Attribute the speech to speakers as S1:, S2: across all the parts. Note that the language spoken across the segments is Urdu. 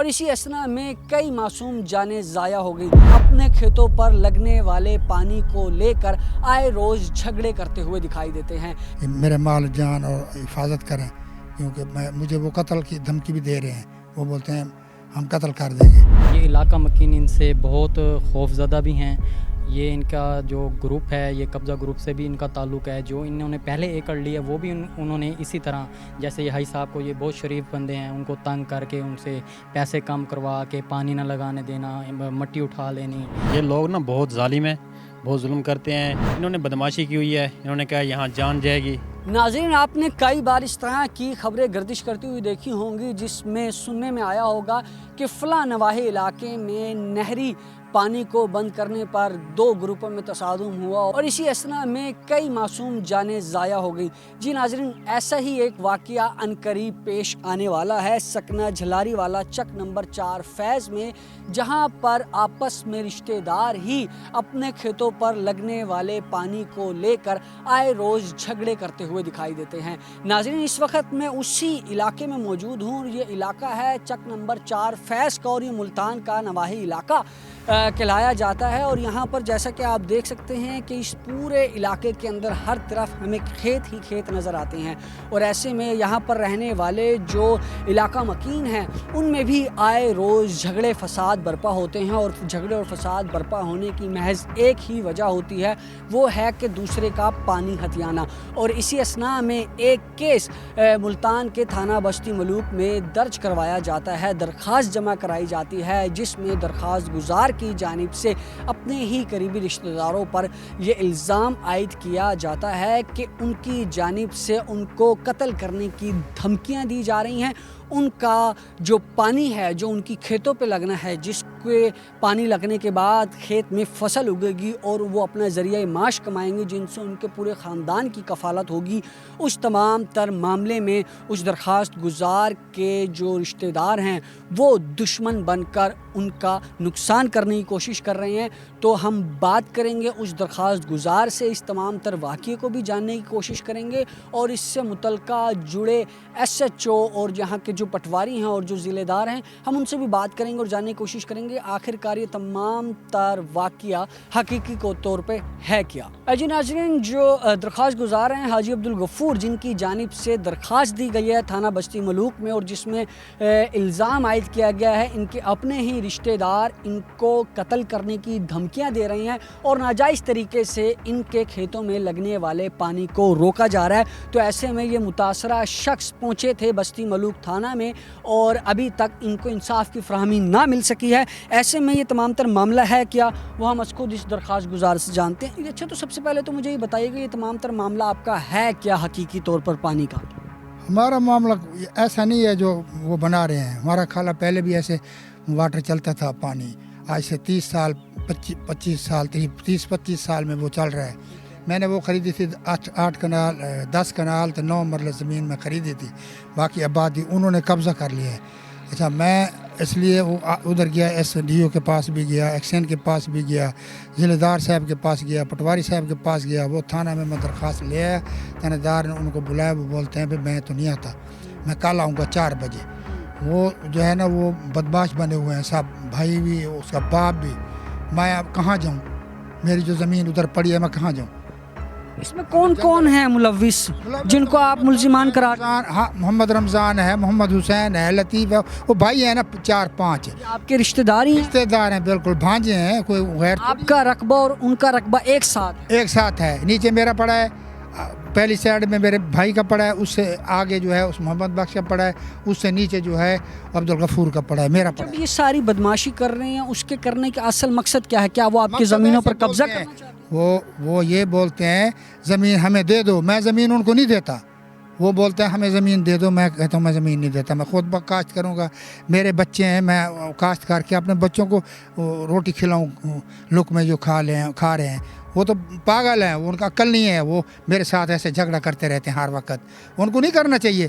S1: اور اسی اسنا میں کئی معصوم جانیں ضائع ہو گئی۔ اپنے کھیتوں پر لگنے والے پانی کو لے کر آئے روز جھگڑے کرتے ہوئے دکھائی دیتے ہیں۔
S2: میرے مال جان اور حفاظت کریں، کیونکہ مجھے وہ قتل کی دھمکی بھی دے رہے ہیں، وہ بولتے ہیں ہم قتل کر دیں گے۔
S3: یہ علاقہ مکین ان سے بہت خوف زدہ بھی ہیں۔ یہ ان کا جو گروپ ہے، یہ قبضہ گروپ سے بھی ان کا تعلق ہے۔ جو انہوں نے پہلے ایکڑ لیا وہ بھی انہوں نے اسی طرح، جیسے یہ حاجی صاحب کو، یہ بہت شریف بندے ہیں، ان کو تنگ کر کے ان سے پیسے کم کروا کے پانی نہ لگانے دینا، مٹی اٹھا لینی۔
S4: یہ لوگ نا بہت ظالم ہیں، بہت ظلم کرتے ہیں۔ انہوں نے بدماشی کی ہوئی ہے، انہوں نے کہا یہاں جان جائے گی۔
S1: ناظرین، آپ نے کئی بار اس طرح کی خبریں گردش کرتی ہوئی دیکھی ہوں گی جس میں سننے میں آیا ہوگا کہ فلاں نواحی علاقے میں نہری پانی کو بند کرنے پر 2 گروپوں میں تصادم ہوا اور اسی اسنا میں کئی معصوم جانیں ضائع ہو گئی۔ جی ناظرین، ایسا ہی ایک واقعہ عنقریب پیش آنے والا ہے سکنہ جھلاری والا چک نمبر 4 فیض میں، جہاں پر آپس میں رشتہ دار ہی اپنے کھیتوں پر لگنے والے پانی کو لے کر آئے روز جھگڑے کرتے ہوئے دکھائی دیتے ہیں۔ ناظرین، اس وقت میں اسی علاقے میں موجود ہوں اور یہ علاقہ ہے چک نمبر 4 فیض کا اور یہ ملتان کا نواحی علاقہ کہلایا جاتا ہے۔ اور یہاں پر جیسا کہ آپ دیکھ سکتے ہیں کہ اس پورے علاقے کے اندر ہر طرف ہمیں کھیت ہی کھیت نظر آتے ہیں، اور ایسے میں یہاں پر رہنے والے جو علاقہ مکین ہیں ان میں بھی آئے روز جھگڑے فساد برپا ہوتے ہیں، اور جھگڑے اور فساد برپا ہونے کی محض ایک ہی وجہ ہوتی ہے، وہ ہے کہ دوسرے کا پانی ہتھیانا۔ اور اسی اسنا میں ایک کیس ملتان کے تھانہ بستی ملوک میں درج کروایا جاتا ہے، درخواست جمع کرائی جاتی ہے، جس میں درخواست گزار کی جانب سے اپنے ہی قریبی رشتہ داروں پر یہ الزام عائد کیا جاتا ہے کہ ان کی جانب سے ان کو قتل کرنے کی دھمکیاں دی جا رہی ہیں۔ ان کا جو پانی ہے جو ان کی کھیتوں پہ لگنا ہے، جس کے پانی لگنے کے بعد کھیت میں فصل اگے گی اور وہ اپنا ذریعہ معاش کمائیں گے جن سے ان کے پورے خاندان کی کفالت ہوگی، اس تمام تر معاملے میں اس درخواست گزار کے جو رشتہ دار ہیں وہ دشمن بن کر ان کا نقصان کرنے کی کوشش کر رہے ہیں۔ تو ہم بات کریں گے اس درخواست گزار سے، اس تمام تر واقعے کو بھی جاننے کی کوشش کریں گے، اور اس سے متعلقہ جڑے SHO اور یہاں کے جو پٹواری ہیں اور جو ضلع دار ہیں، ہم ان سے بھی بات کریں گے اور جاننے کی کوشش کریں گے آخر کار یہ تمام تر واقعہ حقیقی طور پہ ہے کیا۔ جی ناظرین، جو درخواست گزار ہیں حاجی عبدالغفور، جن کی جانب سے درخواست دی گئی ہے تھانہ بستی ملوک میں، اور جس میں الزام عائد کیا گیا ہے ان کے اپنے ہی رشتہ دار ان کو قتل کرنے کی دھمکیاں دے رہے ہیں اور ناجائز طریقے سے ان کے کھیتوں میں لگنے والے پانی کو روکا جا رہا ہے۔ تو ایسے میں یہ متاثرہ شخص پہنچے تھے بستی ملوک تھانہ میں اور ابھی تک ان کو انصاف کی فراہمی نہ مل سکی ہے۔ ایسے میں یہ تمام تر معاملہ ہے کیا، وہ ہم خود اس درخواست گزار سے جانتے ہیں۔ اچھا، تو سب سے پہلے تو مجھے یہ بتائیے کہ یہ تمام تر معاملہ آپ کا ہے کیا حقیقی طور پر پانی کا؟
S2: ہمارا معاملہ ایسا نہیں ہے جو وہ بنا رہے ہیں، ہمارا خالہ پہلے بھی ایسے واٹر چلتا تھا پانی، آج سے 30 سال 25 سال میں وہ چل رہا ہے۔ میں نے وہ خریدی تھی 8 کنال 10 کنال تو 9 مرلہ زمین میں خریدی تھی، باقی آبادی انہوں نے قبضہ کر لیا ہے۔ اچھا، میں اس لیے وہ ادھر گیا، SDO کے پاس بھی گیا، ایکسین کے پاس بھی گیا، ضلع دار صاحب کے پاس گیا، پٹواری صاحب کے پاس گیا، وہ تھانہ میں درخواست لے آیا، تھانہ دار نے ان کو بلایا، وہ بولتے ہیں میں تو نہیں آتا، میں کل آؤں گا 4 بجے۔ وہ جو ہے نا وہ بدماش بنے ہوئے ہیں سب، بھائی بھی اس کا باپ بھی۔ میں اب کہاں جاؤں، میری جو زمین ادھر پڑی ہے میں کہاں جاؤں؟
S1: اس میں کون کون ہیں ملوث جن کو آپ ملزمان قرار؟
S2: ہاں، محمد رمضان ہے، محمد حسین ہے، لطیف ہے، وہ بھائی ہیں نا 4-5
S1: آپ کے رشتہ دار ہی ہیں؟
S2: رشتے دار ہیں، بالکل بھانجے ہیں، کوئی غیر۔
S1: آپ کا رقبہ اور ان کا رقبہ ایک ساتھ
S2: ہے، نیچے میرا پڑا ہے، پہلی سائڈ میں میرے بھائی کا پڑا ہے، اس سے آگے جو ہے اس محمد بخش کا پڑا ہے، اس سے نیچے جو ہے عبدالغفور کا پڑا ہے، میرا پڑا ہے۔
S1: جب یہ ساری بدماشی کر رہے ہیں، اس کے کرنے کا اصل مقصد کیا ہے؟ کیا وہ آپ کی زمینوں پر قبضہ کرنا چاہتے ہیں؟
S2: وہ یہ بولتے ہیں زمین ہمیں دے دو، میں زمین ان کو نہیں دیتا۔ وہ بولتے ہیں ہمیں زمین دے دو، میں کہتا ہوں میں زمین نہیں دیتا، میں خود کاشت کروں گا، میرے بچے ہیں، میں کاشت کر کے اپنے بچوں کو روٹی کھلاؤں، لک میں جو کھا رہے ہیں۔ وہ تو پاگل ہیں، ان کا عقل نہیں ہے، وہ میرے ساتھ ایسے جھگڑا کرتے رہتے ہیں ہر وقت۔ ان کو نہیں کرنا چاہیے،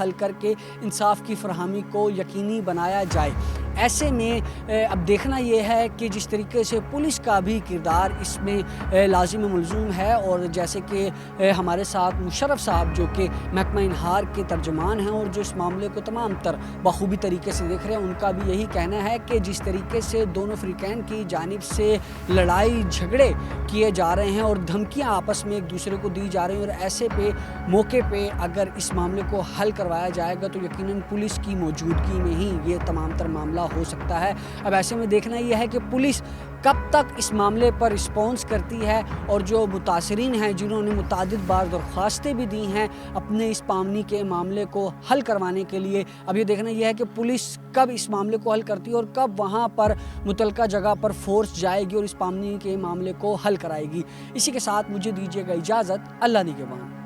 S1: حل کر کے انصاف کی فراہمی کو یقینی بنایا جائے۔ ایسے میں اب دیکھنا یہ ہے کہ جس طریقے سے پولیس کا بھی کردار اس میں لازم ملزوم ہے، اور جیسے کہ ہمارے ساتھ مشرف صاحب جو کہ محکمہ انہار کے ترجمان ہیں اور جو اس معاملے کو تمام تر بخوبی طریقے سے دیکھ رہے ہیں، ان کا بھی یہی کہنا ہے کہ جس طریقے سے دونوں فریقین کی جانب سے لڑائی جھگڑے کیے جا رہے ہیں اور دھمکیاں آپس میں ایک دوسرے کو دی جا رہی ہیں، اور ایسے پہ موقع پہ اگر اس معاملے کو حل کروایا جائے گا تو یقیناً پولیس کی موجودگی میں ہی یہ تمام تر معاملہ ہو سکتا ہے۔ اب ایسے میں دیکھنا یہ ہے کہ پولیس کب تک اس معاملے پر رسپانس کرتی ہے، اور جو متاثرین ہیں جنہوں نے متعدد بار درخواستیں بھی دی ہیں اپنے اس پامنی کے معاملے کو حل کروانے کے لیے، اب یہ دیکھنا یہ ہے کہ پولیس کب اس معاملے کو حل کرتی ہے اور کب وہاں پر متعلقہ جگہ پر فورس جائے گی اور اس پامنی کے معاملے کو حل کرائے گی۔ اسی کے ساتھ مجھے دیجیے گا اجازت، اللہ نگہبان۔